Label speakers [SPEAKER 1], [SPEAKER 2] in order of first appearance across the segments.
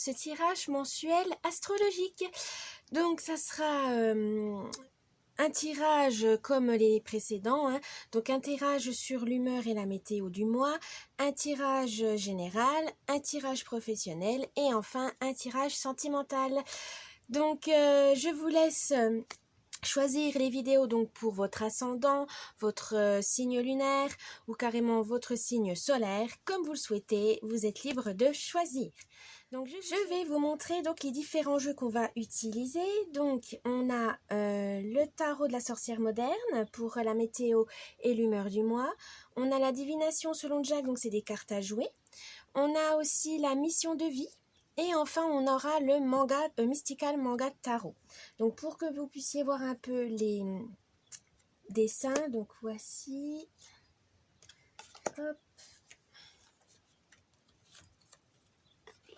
[SPEAKER 1] ce tirage mensuel astrologique. Donc ça sera un tirage comme les précédents, hein. Donc un tirage sur l'humeur et la météo du mois, un tirage général, un tirage professionnel et enfin un tirage sentimental. Donc je vous laisse choisir les vidéos donc pour votre ascendant, votre signe lunaire ou carrément votre signe solaire, comme vous le souhaitez, vous êtes libre de choisir. Donc je vais vous montrer donc les différents jeux qu'on va utiliser. Donc on a le tarot de la sorcière moderne pour la météo et l'humeur du mois. On a la divination selon Jack, donc c'est des cartes à jouer. On a aussi la mission de vie. Et enfin, on aura le manga, Mystical Manga Tarot. Donc, pour que vous puissiez voir un peu les dessins, donc voici. Hop.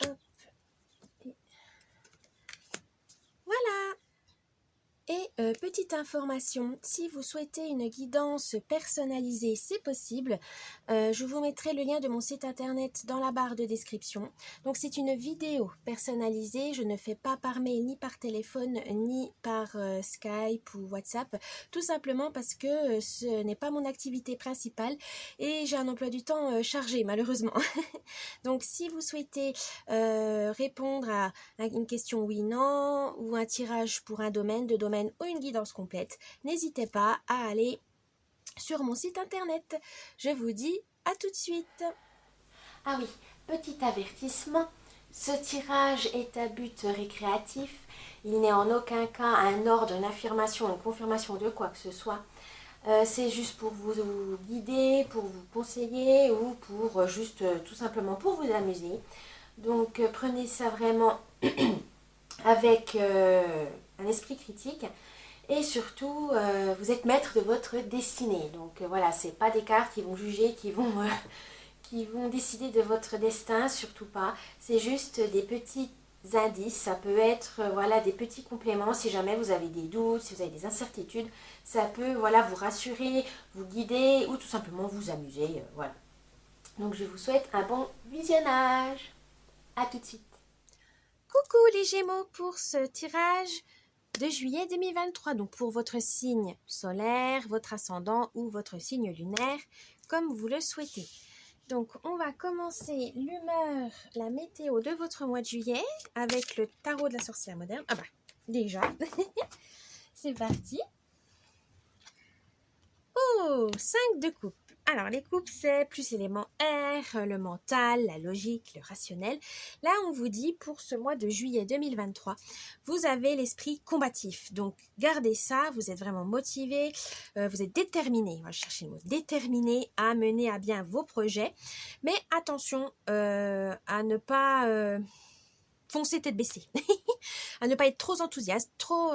[SPEAKER 1] Hop. Et voilà. Et petite information, si vous souhaitez une guidance personnalisée, c'est possible. Je vous mettrai le lien de mon site internet dans la barre de description. Donc c'est une vidéo personnalisée, je ne fais pas par mail, ni par téléphone, ni par Skype ou WhatsApp, tout simplement parce que ce n'est pas mon activité principale et j'ai un emploi du temps chargé malheureusement. Donc si vous souhaitez répondre à une question oui-non ou un tirage pour un domaine, deux domaines ou une guidance complète, n'hésitez pas à aller sur mon site internet. Je vous dis à tout de suite.
[SPEAKER 2] Ah oui, petit avertissement, ce tirage est à but récréatif. Il n'est en aucun cas un ordre, une affirmation, une confirmation de quoi que ce soit. C'est juste pour vous guider, pour vous conseiller ou pour juste tout simplement pour vous amuser. Donc prenez ça vraiment avec un esprit critique et surtout vous êtes maître de votre destinée. Donc voilà, c'est pas des cartes qui vont juger, qui vont décider de votre destin, surtout pas. C'est juste des petits indices, ça peut être voilà des petits compléments si jamais vous avez des doutes, si vous avez des incertitudes, ça peut voilà vous rassurer, vous guider ou tout simplement vous amuser, voilà. Donc je vous souhaite un bon visionnage. À tout de suite.
[SPEAKER 1] Coucou les Gémeaux pour ce tirage de juillet 2023, donc pour votre signe solaire, votre ascendant ou votre signe lunaire, comme vous le souhaitez. Donc on va commencer l'humeur, la météo de votre mois de juillet avec le tarot de la sorcière moderne. Ah bah déjà, c'est parti. Oh, 5 de coupe. Alors, les coupes, c'est plus élément R, le mental, la logique, le rationnel. Là, on vous dit, pour ce mois de juillet 2023, vous avez l'esprit combatif. Donc, gardez ça, vous êtes vraiment motivé, vous êtes déterminé, on va chercher le mot, déterminé à mener à bien vos projets. Mais attention à ne pas foncer tête baissée, à ne pas être trop enthousiaste, trop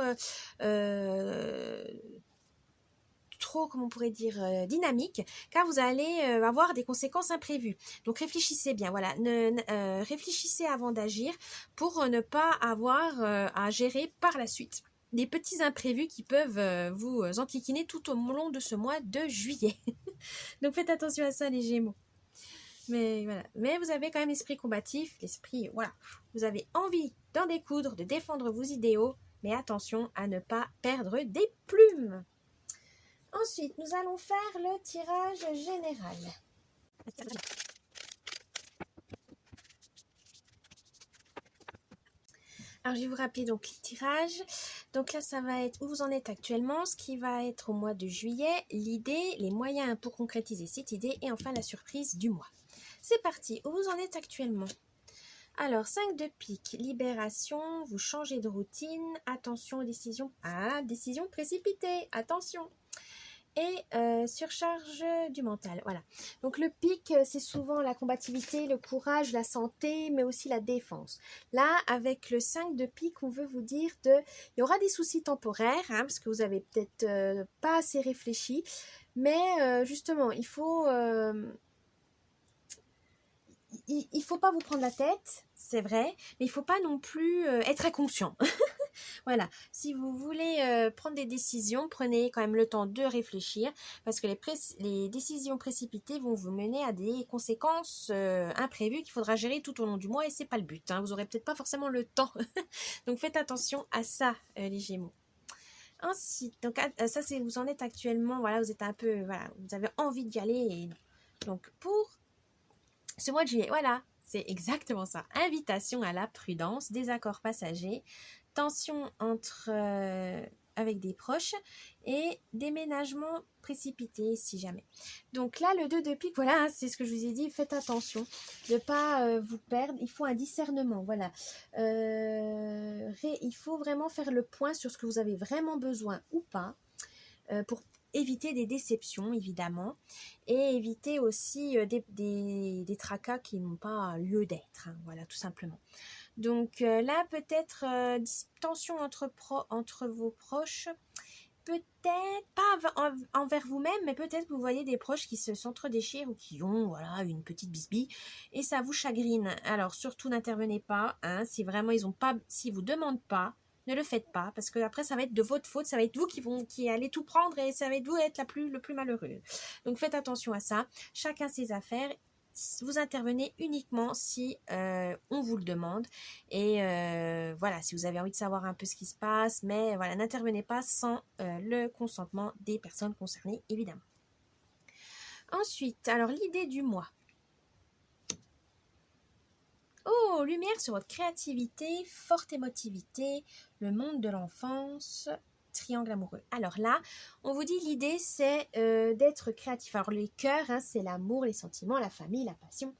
[SPEAKER 1] comment on pourrait dire, dynamique, car vous allez avoir des conséquences imprévues. Donc réfléchissez bien, voilà, réfléchissez avant d'agir pour ne pas avoir à gérer par la suite des petits imprévus qui peuvent vous enquiquiner tout au long de ce mois de juillet. Donc faites attention à ça les Gémeaux. Mais voilà, mais vous avez quand même l'esprit combatif, l'esprit, voilà, vous avez envie d'en découdre, de défendre vos idéaux, mais attention à ne pas perdre des plumes. Ensuite, nous allons faire le tirage général. Alors, je vais vous rappeler donc les tirages. Donc là, ça va être où vous en êtes actuellement, ce qui va être au mois de juillet, l'idée, les moyens pour concrétiser cette idée et enfin la surprise du mois. C'est parti, où vous en êtes actuellement? Alors, 5 de pique, libération, vous changez de routine, attention aux décisions. Ah, décision précipitée, attention. Et surcharge du mental, voilà. Donc le pic, c'est souvent la combativité, le courage, la santé, mais aussi la défense. Là, avec le 5 de pique, on veut vous dire il y aura des soucis temporaires, hein, parce que vous avez peut-être pas assez réfléchi, mais justement, il faut pas vous prendre la tête, c'est vrai, mais il faut pas non plus être inconscient. Voilà, si vous voulez prendre des décisions, prenez quand même le temps de réfléchir parce que les décisions précipitées vont vous mener à des conséquences imprévues qu'il faudra gérer tout au long du mois et c'est pas le but. Hein. Vous aurez peut-être pas forcément le temps. Donc faites attention à ça, les Gémeaux. Ensuite, donc ça c'est vous en êtes actuellement, voilà, vous êtes un peu, voilà, vous avez envie d'y aller. Et donc pour ce mois de juillet, voilà, c'est exactement ça. Invitation à la prudence, désaccords passagers, tension avec des proches et déménagement précipité si jamais. Donc là, le 2 de pique, voilà, c'est ce que je vous ai dit, faites attention de ne pas vous perdre. Il faut un discernement, voilà. Il faut vraiment faire le point sur ce que vous avez vraiment besoin ou pas pour éviter des déceptions, évidemment, et éviter aussi des tracas qui n'ont pas lieu d'être, hein, voilà, tout simplement. Donc là, peut-être tension entre vos proches, peut-être pas envers vous-même, mais peut-être vous voyez des proches qui s'entre-déchirent ou qui ont voilà, une petite bisbille et ça vous chagrine. Alors surtout n'intervenez pas, hein, si vraiment ils ont pas, s'ils vous demandent pas, ne le faites pas parce que après ça va être de votre faute, ça va être vous qui allez tout prendre et ça va être vous être le plus malheureux. Donc faites attention à ça, chacun ses affaires. Vous intervenez uniquement si on vous le demande et voilà, si vous avez envie de savoir un peu ce qui se passe, mais voilà, n'intervenez pas sans le consentement des personnes concernées, évidemment. Ensuite, alors l'idée du mois. Oh, lumière sur votre créativité, forte émotivité, le monde de l'enfance, triangle amoureux. Alors là, on vous dit l'idée c'est d'être créatif. Alors les cœurs, hein, c'est l'amour, les sentiments, la famille, la passion.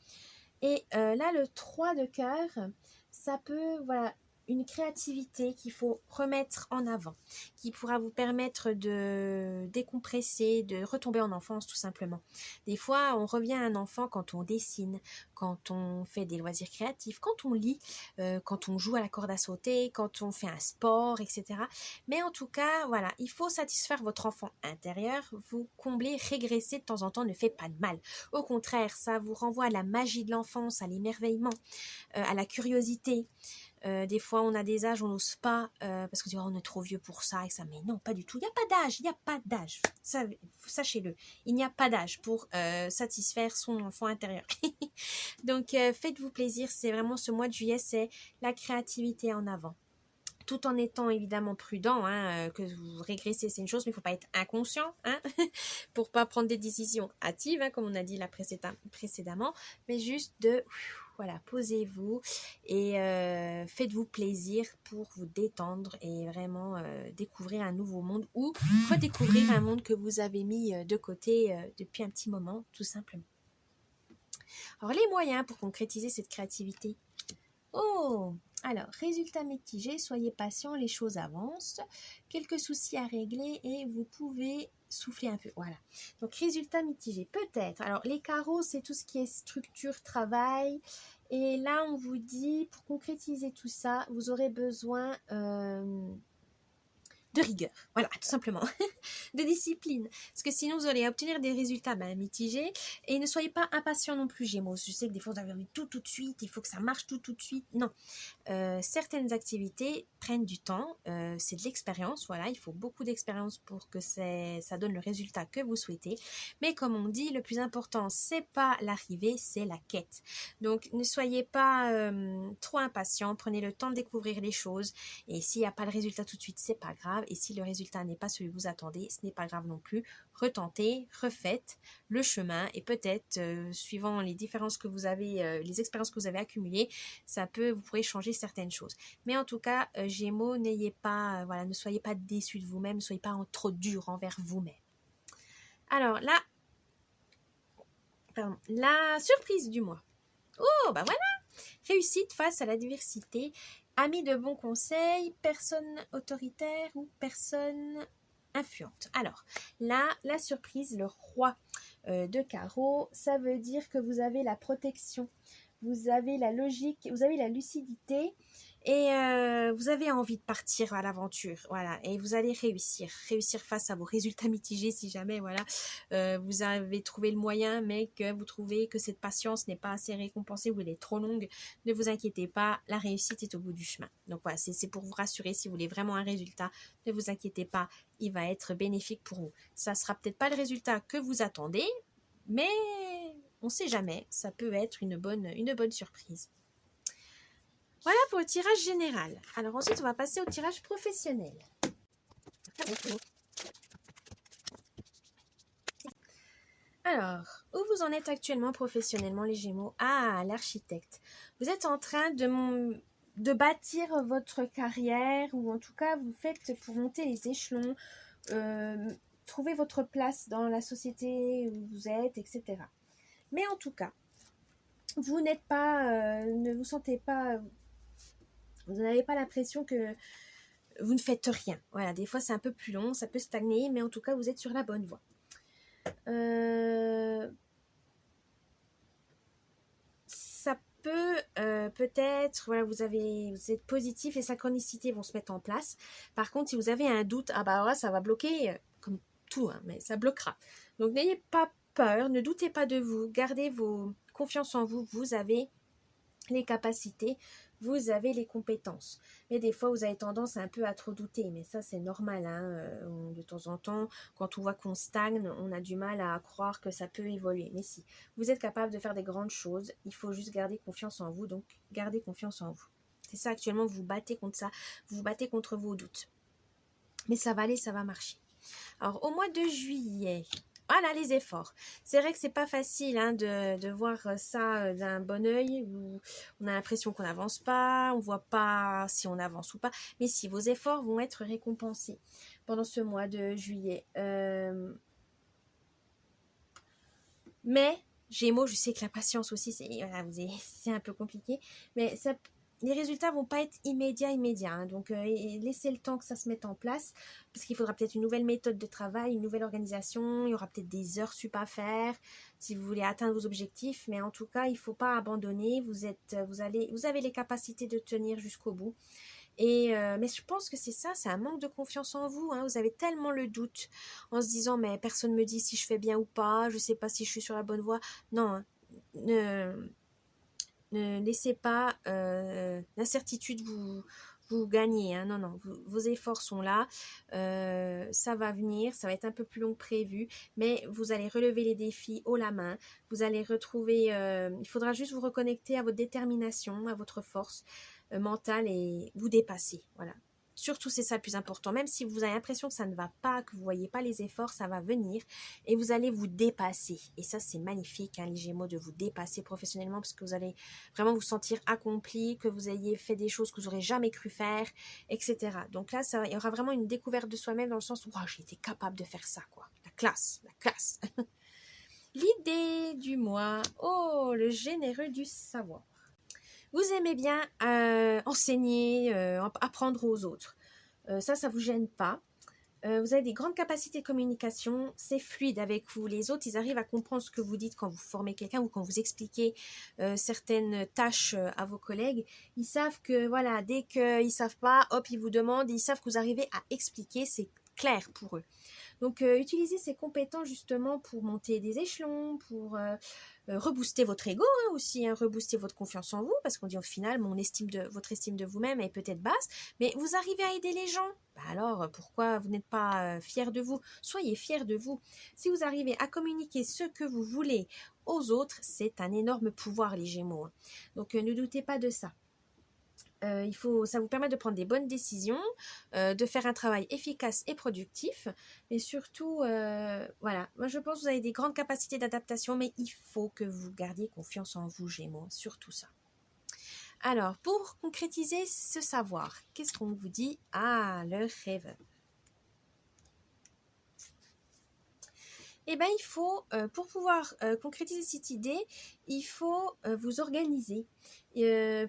[SPEAKER 1] Et là, le 3 de cœur, ça peut, voilà, une créativité qu'il faut remettre en avant, qui pourra vous permettre de décompresser, de retomber en enfance tout simplement. Des fois, on revient à un enfant quand on dessine, quand on fait des loisirs créatifs, quand on lit, quand on joue à la corde à sauter, quand on fait un sport, etc. Mais en tout cas, voilà, il faut satisfaire votre enfant intérieur, vous combler, régresser de temps en temps ne fait pas de mal. Au contraire, ça vous renvoie à la magie de l'enfance, à l'émerveillement, à la curiosité. Des fois, on a des âges, on n'ose pas parce qu'on dit oh, on est trop vieux pour ça et ça. Mais non, pas du tout. Il n'y a pas d'âge. Il n'y a pas d'âge. Sachez-le. Il n'y a pas d'âge pour satisfaire son enfant intérieur. Donc, faites-vous plaisir. C'est vraiment ce mois de juillet, c'est la créativité en avant. Tout en étant évidemment prudent, hein, que vous régressez, c'est une chose, mais il ne faut pas être inconscient, hein, pour pas prendre des décisions hâtives, hein, comme on a dit là précédemment, mais juste de, voilà, posez-vous et faites-vous plaisir pour vous détendre et vraiment découvrir un nouveau monde ou redécouvrir un monde que vous avez mis de côté depuis un petit moment, tout simplement. Alors, les moyens pour concrétiser cette créativité. Oh, alors, résultat mitigé, soyez patient, les choses avancent. Quelques soucis à régler et vous pouvez souffler un peu. Voilà. Donc, résultat mitigé, peut-être. Alors, les carreaux, c'est tout ce qui est structure, travail. Et là, on vous dit, pour concrétiser tout ça, vous aurez besoin de rigueur, voilà, tout simplement, de discipline, parce que sinon vous allez obtenir des résultats mitigés, et ne soyez pas impatient non plus, Gémeaux. Je sais que des fois vous avez envie tout de suite, il faut que ça marche tout de suite, non. Certaines activités prennent du temps, c'est de l'expérience, voilà, il faut beaucoup d'expérience pour que ça donne le résultat que vous souhaitez, mais comme on dit, le plus important, c'est pas l'arrivée, c'est la quête. Donc ne soyez pas trop impatient, prenez le temps de découvrir les choses, et s'il n'y a pas le résultat tout de suite, c'est pas grave. Et si le résultat n'est pas celui que vous attendez, ce n'est pas grave non plus. Retentez, refaites le chemin et peut-être, suivant les différences que vous avez, les expériences que vous avez accumulées, vous pourrez changer certaines choses. Mais en tout cas, Gémeaux, n'ayez pas, voilà, ne soyez pas déçus de vous-même, ne soyez pas trop dur envers vous-même. Alors là, la surprise du mois. Oh, bah voilà, réussite face à la diversité. Amis de bons conseils, personne autoritaire ou personne influente. Alors, là, la surprise, le roi de carreau, ça veut dire que vous avez la protection, vous avez la logique, vous avez la lucidité et vous avez envie de partir à l'aventure, voilà, et vous allez réussir face à vos résultats mitigés si jamais, voilà, vous avez trouvé le moyen, mais que vous trouvez que cette patience n'est pas assez récompensée ou elle est trop longue, ne vous inquiétez pas, la réussite est au bout du chemin. Donc voilà, c'est pour vous rassurer, si vous voulez vraiment un résultat, ne vous inquiétez pas, il va être bénéfique pour vous. Ça sera peut-être pas le résultat que vous attendez, mais on ne sait jamais, ça peut être une bonne surprise. Voilà pour le tirage général. Alors ensuite, on va passer au tirage professionnel. Alors, où vous en êtes actuellement professionnellement, les Gémeaux? Ah, l'architecte. Vous êtes en train de bâtir votre carrière, ou en tout cas, vous faites pour monter les échelons, trouver votre place dans la société où vous êtes, etc. Mais en tout cas, vous n'êtes pas, ne vous sentez pas, vous n'avez pas l'impression que vous ne faites rien. Voilà, des fois c'est un peu plus long, ça peut stagner, mais en tout cas vous êtes sur la bonne voie. Ça peut peut-être, voilà, vous êtes positif, les synchronicités vont se mettre en place. Par contre, si vous avez un doute, ah bah là ça va bloquer, comme tout, hein, mais ça bloquera. Donc n'ayez pas peur, ne doutez pas de vous, gardez vos confiance en vous, vous avez les capacités, vous avez les compétences. Mais des fois, vous avez tendance un peu à trop douter, mais ça, c'est normal, hein. De temps en temps, quand on voit qu'on stagne, on a du mal à croire que ça peut évoluer. Mais si, vous êtes capable de faire des grandes choses, il faut juste garder confiance en vous, donc gardez confiance en vous. C'est ça, actuellement, vous vous battez contre ça, vous vous battez contre vos doutes. Mais ça va aller, ça va marcher. Alors, au mois de juillet, voilà les efforts. C'est vrai que c'est pas facile, hein, de voir ça d'un bon œil, où on a l'impression qu'on n'avance pas, on voit pas si on avance ou pas. Mais si, vos efforts vont être récompensés pendant ce mois de juillet. Mais, Gémeaux, je sais que la patience aussi, voilà, c'est un peu compliqué. Mais ça, les résultats vont pas être immédiats, hein. Donc, laissez le temps que ça se mette en place, parce qu'il faudra peut-être une nouvelle méthode de travail, une nouvelle organisation. Il y aura peut-être des heures sup à faire si vous voulez atteindre vos objectifs. Mais en tout cas, il faut pas abandonner. Vous avez les capacités de tenir jusqu'au bout. Mais je pense que c'est ça, c'est un manque de confiance en vous, hein. Vous avez tellement le doute en se disant, mais personne ne me dit si je fais bien ou pas, je ne sais pas si je suis sur la bonne voie. Non, hein, ne laissez pas l'incertitude vous gagner, hein. Non, vos efforts sont là, ça va venir, ça va être un peu plus long que prévu, mais vous allez relever les défis haut la main, vous allez retrouver, il faudra juste vous reconnecter à votre détermination, à votre force mentale et vous dépasser, voilà. Surtout, c'est ça le plus important. Même si vous avez l'impression que ça ne va pas, que vous ne voyez pas les efforts, ça va venir et vous allez vous dépasser. Et ça, c'est magnifique, hein, les Gémeaux, de vous dépasser professionnellement, parce que vous allez vraiment vous sentir accompli, que vous ayez fait des choses que vous n'aurez jamais cru faire, etc. Donc là, il y aura vraiment une découverte de soi-même, dans le sens où j'ai été capable de faire ça, quoi. La classe. L'idée du mois. Oh, le généreux du savoir. Vous aimez bien enseigner, apprendre aux autres. Ça vous gêne pas. Vous avez des grandes capacités de communication, c'est fluide avec vous. Les autres, ils arrivent à comprendre ce que vous dites quand vous formez quelqu'un ou quand vous expliquez certaines tâches à vos collègues. Ils savent que, voilà, dès qu'ils ne savent pas, hop, ils vous demandent, ils savent que vous arrivez à expliquer, c'est clair pour eux. Donc, utilisez ces compétences justement pour monter des échelons, pour rebooster votre ego, hein, aussi, hein, rebooster votre confiance en vous, parce qu'on dit au final, votre estime de vous-même est peut-être basse, mais vous arrivez à aider les gens. Bah alors, pourquoi vous n'êtes pas fiers de vous? Soyez fiers de vous. Si vous arrivez à communiquer ce que vous voulez aux autres, c'est un énorme pouvoir, les Gémeaux, hein. Donc, ne doutez pas de ça. Ça vous permet de prendre des bonnes décisions, de faire un travail efficace et productif, mais surtout, voilà, moi je pense que vous avez des grandes capacités d'adaptation, mais il faut que vous gardiez confiance en vous, Gémeaux, surtout ça. Alors, pour concrétiser ce savoir, qu'est-ce qu'on vous dit? Ah, le rêveur. Eh bien, il faut, pour pouvoir concrétiser cette idée, il faut vous organiser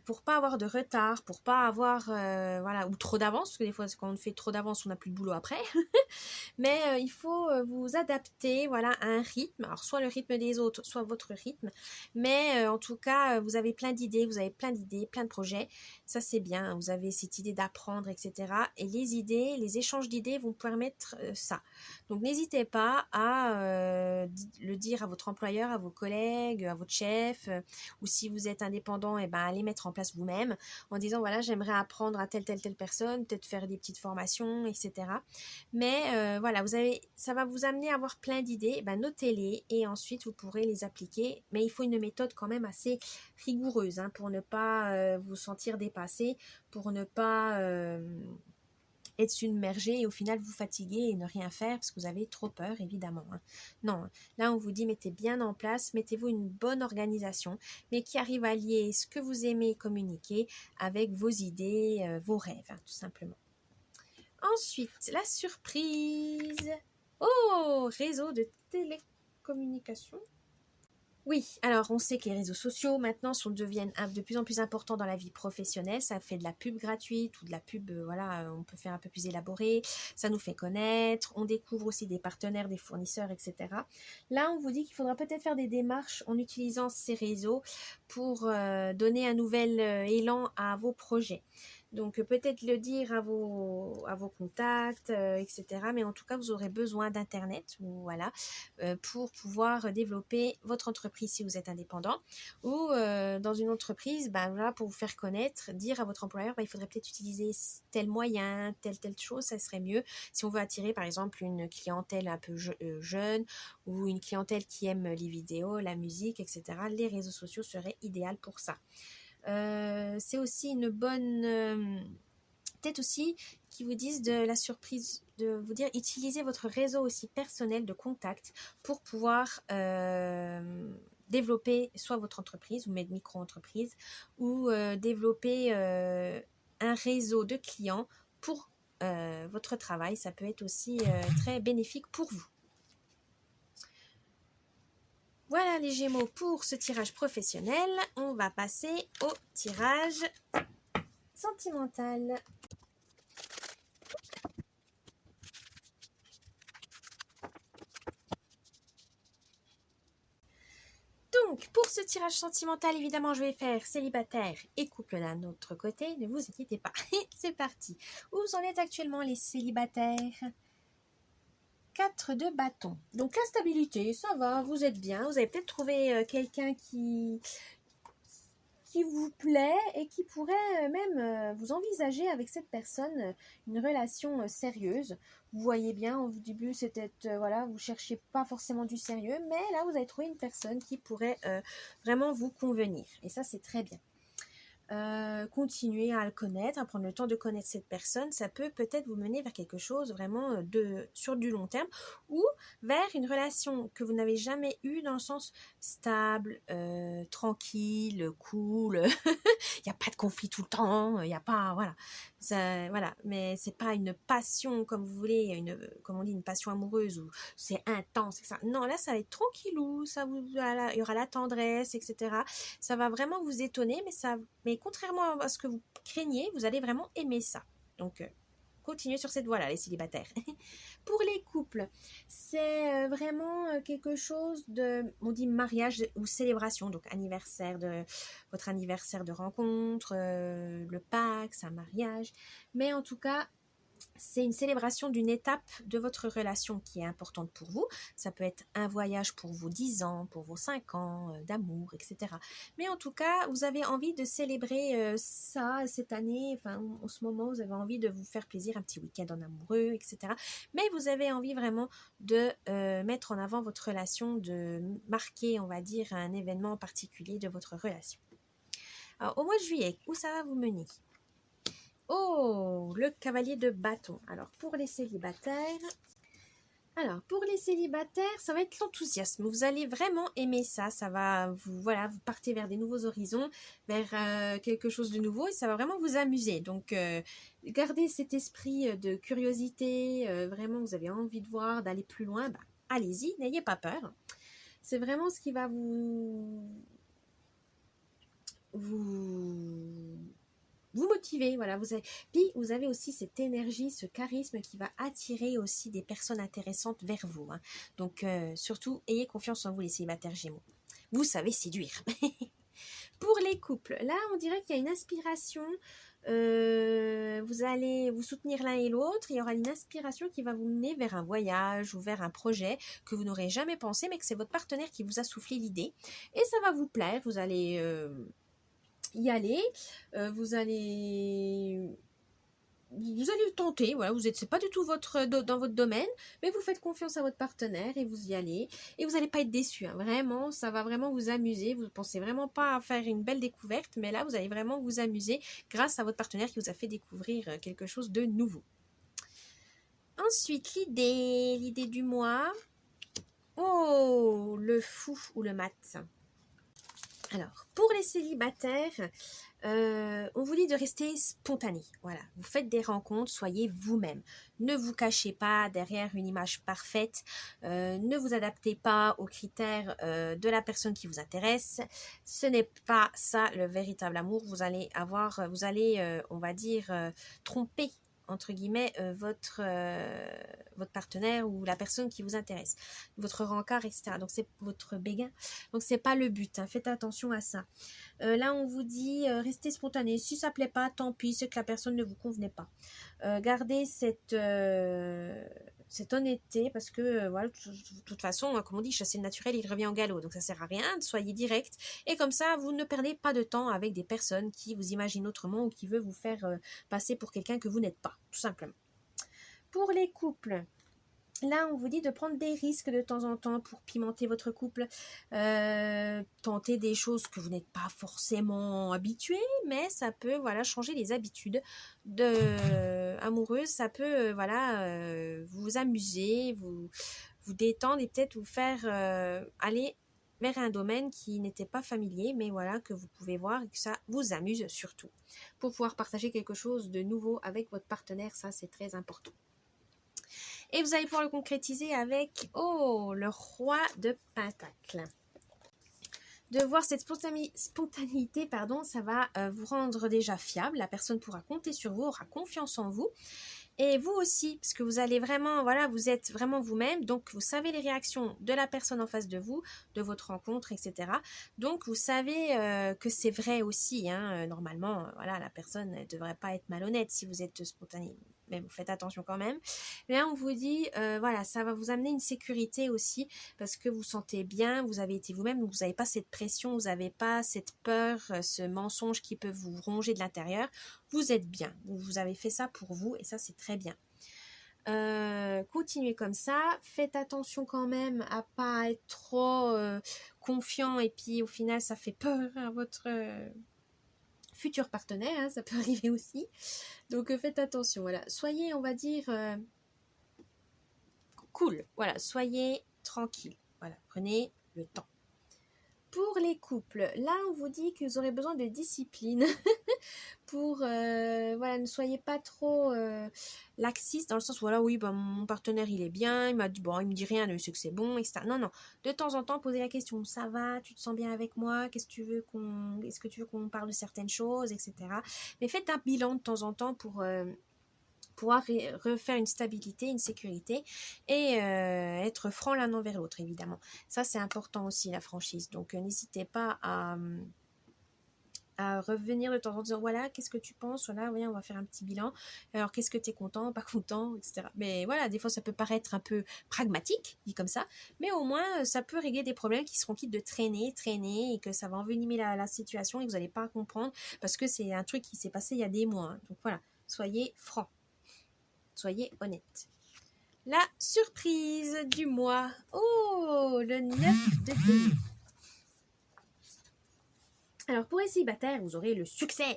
[SPEAKER 1] pour pas avoir de retard, pour pas avoir voilà, ou trop d'avance, parce que des fois quand on fait trop d'avance, on n'a plus de boulot après. Mais il faut vous adapter, voilà, à un rythme. Alors soit le rythme des autres, soit votre rythme. Mais en tout cas, vous avez plein d'idées, plein de projets. Ça c'est bien. Vous avez cette idée d'apprendre, etc. Et les idées, les échanges d'idées vont permettre ça. Donc n'hésitez pas à le dire à votre employeur, à vos collègues, à votre chef, ou si vous êtes indépendant, et ben allez mettre en place vous-même en disant voilà, j'aimerais apprendre à telle personne, peut-être faire des petites formations, etc. Mais voilà, ça va vous amener à avoir plein d'idées, ben notez-les et ensuite vous pourrez les appliquer. Mais il faut une méthode quand même assez rigoureuse hein, pour ne pas vous sentir dépassé, pour ne pas être submergé et au final vous fatiguer et ne rien faire parce que vous avez trop peur évidemment. Hein. Non, là on vous dit mettez bien en place, mettez-vous une bonne organisation, mais qui arrive à lier ce que vous aimez communiquer avec vos idées, vos rêves, hein, tout simplement. Ensuite, la surprise. Oh, réseau de télécommunication. Oui, alors on sait que les réseaux sociaux maintenant deviennent de plus en plus importants dans la vie professionnelle. Ça fait de la pub gratuite ou de la pub, voilà, on peut faire un peu plus élaboré. Ça nous fait connaître. On découvre aussi des partenaires, des fournisseurs, etc. Là, on vous dit qu'il faudra peut-être faire des démarches en utilisant ces réseaux pour donner un nouvel élan à vos projets. Donc peut-être le dire à vos contacts, etc. Mais en tout cas, vous aurez besoin d'Internet voilà, pour pouvoir développer votre entreprise si vous êtes indépendant. Ou dans une entreprise, voilà, pour vous faire connaître, dire à votre employeur, il faudrait peut-être utiliser tel moyen, telle chose, ça serait mieux. Si on veut attirer par exemple une clientèle un peu jeune ou une clientèle qui aime les vidéos, la musique, etc., les réseaux sociaux seraient idéaux pour ça. C'est aussi une bonne peut-être aussi qui vous disent de la surprise de vous dire utilisez votre réseau aussi personnel de contacts pour pouvoir développer soit votre entreprise ou votre micro-entreprise ou développer un réseau de clients pour votre travail. Ça peut être aussi très bénéfique pour vous. Voilà les Gémeaux pour ce tirage professionnel. On va passer au tirage sentimental. Donc, pour ce tirage sentimental, évidemment, je vais faire célibataire et couple d'un autre côté. Ne vous inquiétez pas. C'est parti. Où vous en êtes actuellement, les célibataires ? 4 de bâton. Donc, la stabilité, ça va, vous êtes bien. Vous avez peut-être trouvé quelqu'un qui vous plaît et qui pourrait même vous envisager avec cette personne une relation sérieuse. Vous voyez bien, au début, c'était, voilà, vous cherchiez pas forcément du sérieux, mais là, vous avez trouvé une personne qui pourrait vraiment vous convenir. Et ça, c'est très bien. Continuer à le connaître, à prendre le temps de connaître cette personne, ça peut peut-être vous mener vers quelque chose vraiment sur du long terme ou vers une relation que vous n'avez jamais eue dans le sens stable, tranquille, cool, il n'y a pas de conflit tout le temps, il n'y a pas, voilà, ça, voilà, mais c'est pas une passion comme vous voulez, comme on dit, une passion amoureuse où c'est intense, etc. Non, là, ça va être tranquillou, voilà, il y aura la tendresse, etc. Ça va vraiment vous étonner, mais contrairement à ce que vous craignez, vous allez vraiment aimer ça. Donc, continuez sur cette voie-là, les célibataires. Pour les couples, c'est vraiment quelque chose on dit mariage ou célébration, donc votre anniversaire de rencontre, le Pâques, un mariage. Mais en tout cas, c'est une célébration d'une étape de votre relation qui est importante pour vous. Ça peut être un voyage pour vos 10 ans, pour vos 5 ans d'amour, etc. Mais en tout cas, vous avez envie de célébrer ça cette année, enfin en ce moment, vous avez envie de vous faire plaisir, un petit week-end en amoureux, etc. Mais vous avez envie vraiment de mettre en avant votre relation, de marquer, on va dire, un événement particulier de votre relation. Alors, au mois de juillet, où ça va vous mener ? Oh, le cavalier de bâton. Alors, pour les célibataires, ça va être l'enthousiasme. Vous allez vraiment aimer ça. Ça va vous partez vers des nouveaux horizons, vers quelque chose de nouveau et ça va vraiment vous amuser. Donc, gardez cet esprit de curiosité. Vraiment, vous avez envie de voir, d'aller plus loin. Allez-y, n'ayez pas peur. C'est vraiment ce qui va vous vous motivez, voilà. Puis vous avez aussi cette énergie, ce charisme qui va attirer aussi des personnes intéressantes vers vous, hein. Donc surtout, ayez confiance en vous les célibataires Gémeaux. Vous savez séduire. Pour les couples, là on dirait qu'il y a une inspiration, vous allez vous soutenir l'un et l'autre, il y aura une inspiration qui va vous mener vers un voyage ou vers un projet que vous n'aurez jamais pensé, mais que c'est votre partenaire qui vous a soufflé l'idée, et ça va vous plaire, vous allez y aller, vous allez tenter, voilà, c'est pas du tout dans votre domaine, mais vous faites confiance à votre partenaire et vous y allez, et vous n'allez pas être déçu, hein, vraiment, ça va vraiment vous amuser, vous ne pensez vraiment pas à faire une belle découverte, mais là, vous allez vraiment vous amuser grâce à votre partenaire qui vous a fait découvrir quelque chose de nouveau. Ensuite, l'idée du mois, oh, le fou ou le mat. Alors, pour les célibataires, on vous dit de rester spontané. Voilà, vous faites des rencontres, soyez vous-même. Ne vous cachez pas derrière une image parfaite. Ne vous adaptez pas aux critères de la personne qui vous intéresse. Ce n'est pas ça le véritable amour. Vous allez, on va dire, tromper entre guillemets votre partenaire ou la personne qui vous intéresse, votre rencard, etc. Donc c'est votre béguin. Donc c'est pas le but, hein. Faites attention à ça. Là on vous dit restez spontané. Si ça plaît pas, tant pis, c'est que la personne ne vous convenait pas. Gardez cette honnêteté, parce que voilà, de toute façon, comme on dit, chasser le naturel, il revient au galop, donc ça sert à rien. Soyez direct, et comme ça vous ne perdez pas de temps avec des personnes qui vous imaginent autrement ou qui veulent vous faire passer pour quelqu'un que vous n'êtes pas, tout simplement. Pour les couples, là, on vous dit de prendre des risques de temps en temps pour pimenter votre couple, tenter des choses que vous n'êtes pas forcément habitué, mais ça peut, voilà, changer les habitudes amoureuses. Ça peut, vous amuser, vous détendre et peut-être vous faire aller vers un domaine qui n'était pas familier, mais voilà, que vous pouvez voir et que ça vous amuse surtout. Pour pouvoir partager quelque chose de nouveau avec votre partenaire, ça c'est très important. Et vous allez pouvoir le concrétiser avec, le roi de Pentacle. De voir cette spontanéité, ça va vous rendre déjà fiable. La personne pourra compter sur vous, aura confiance en vous. Et vous aussi, parce que vous allez vraiment, voilà, vous êtes vraiment vous-même, donc vous savez les réactions de la personne en face de vous, de votre rencontre, etc. Donc vous savez que c'est vrai aussi, hein, normalement, voilà, la personne ne devrait pas être malhonnête si vous êtes spontané, mais vous faites attention quand même. Là, on vous dit, voilà, ça va vous amener une sécurité aussi, parce que vous sentez bien, vous avez été vous-même, donc vous n'avez pas cette pression, vous n'avez pas cette peur, ce mensonge qui peut vous ronger de l'intérieur. Vous êtes bien, vous avez fait ça pour vous, et ça c'est très bien. Continuez comme ça, faites attention quand même à pas être trop confiant, et puis au final ça fait peur à votre futur partenaire, hein, ça peut arriver aussi. Donc faites attention, voilà. Soyez, on va dire, cool, voilà, soyez tranquille, voilà, prenez le temps. Pour les couples, là on vous dit que vous aurez besoin de discipline pour, voilà, ne soyez pas trop laxiste, dans le sens où, voilà, oui, mon partenaire il est bien, il m'a dit, bon, il me dit rien, je sais que c'est bon, etc. Non, de temps en temps, posez la question, ça va, tu te sens bien avec moi, est-ce que tu veux qu'on parle de certaines choses, etc. Mais faites un bilan de temps en temps pour pouvoir refaire une stabilité, une sécurité, et être franc l'un envers l'autre, évidemment. Ça, c'est important aussi, la franchise. Donc, n'hésitez pas à revenir de temps en temps en disant, voilà, qu'est-ce que tu penses, voilà, oui, on va faire un petit bilan, alors qu'est-ce que tu es content, pas content, etc. Mais voilà, des fois ça peut paraître un peu pragmatique, dit comme ça, mais au moins ça peut régler des problèmes qui seront quittes de traîner, et que ça va envenimer la situation et que vous n'allez pas comprendre, parce que c'est un truc qui s'est passé il y a des mois, hein. Donc voilà, soyez francs, soyez honnêtes. La surprise du mois, le 9 de denier. Alors pour les célibataires, vous aurez le succès.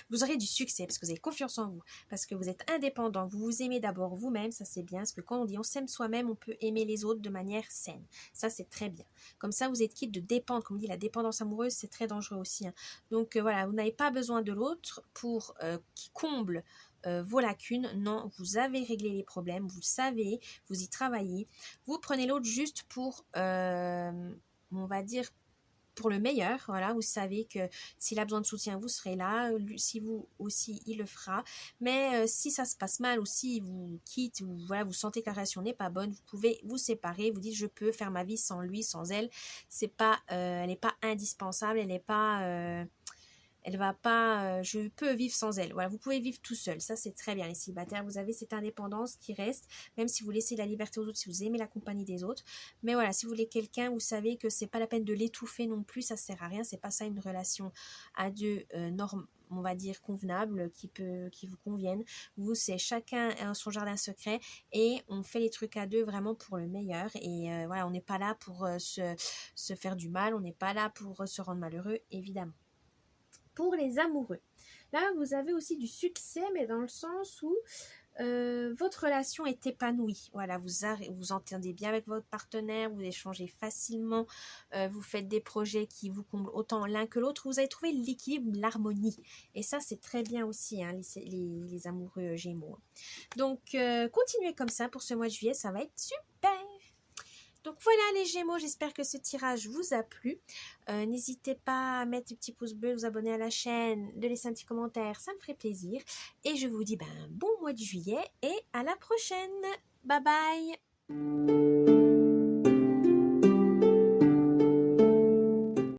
[SPEAKER 1] Vous aurez du succès parce que vous avez confiance en vous, parce que vous êtes indépendant, vous vous aimez d'abord vous-même, ça c'est bien, parce que quand on dit on s'aime soi-même, on peut aimer les autres de manière saine. Ça c'est très bien. Comme ça vous êtes quitte de dépendre, comme on dit, la dépendance amoureuse c'est très dangereux aussi, hein. Donc voilà, vous n'avez pas besoin de l'autre pour qui comble vos lacunes. Non, vous avez réglé les problèmes, vous le savez, vous y travaillez. Vous prenez l'autre juste pour, on va dire, pour le meilleur. Voilà, vous savez que s'il a besoin de soutien, vous serez là. Si vous aussi, il le fera. Mais si ça se passe mal ou si vous quitte, ou voilà, vous sentez que la relation n'est pas bonne, vous pouvez vous séparer. Vous dites je peux faire ma vie sans lui, sans elle. C'est pas, elle n'est pas indispensable, elle n'est pas elle va pas, je peux vivre sans elle. Voilà, vous pouvez vivre tout seul. Ça, c'est très bien. Les célibataires, vous avez cette indépendance qui reste, même si vous laissez la liberté aux autres, si vous aimez la compagnie des autres. Mais voilà, si vous voulez quelqu'un, vous savez que c'est pas la peine de l'étouffer non plus, ça sert à rien. C'est pas ça une relation à deux normes, on va dire convenable, qui vous conviennent. Vous, c'est chacun son jardin secret et on fait les trucs à deux vraiment pour le meilleur. Et voilà, on n'est pas là pour se faire du mal, on n'est pas là pour se rendre malheureux, évidemment. Pour les amoureux, là vous avez aussi du succès, mais dans le sens où votre relation est épanouie. Voilà, vous entendez bien avec votre partenaire, vous échangez facilement, vous faites des projets qui vous comblent autant l'un que l'autre. Vous avez trouvé l'équilibre, l'harmonie. Et ça, c'est très bien aussi, hein, les amoureux Gémeaux. Donc, continuez comme ça pour ce mois de juillet, ça va être super. Donc voilà les Gémeaux, j'espère que ce tirage vous a plu. N'hésitez pas à mettre un petit pouce bleu, vous abonner à la chaîne, de laisser un petit commentaire, ça me ferait plaisir. Et je vous dis bon mois de juillet et à la prochaine. Bye bye.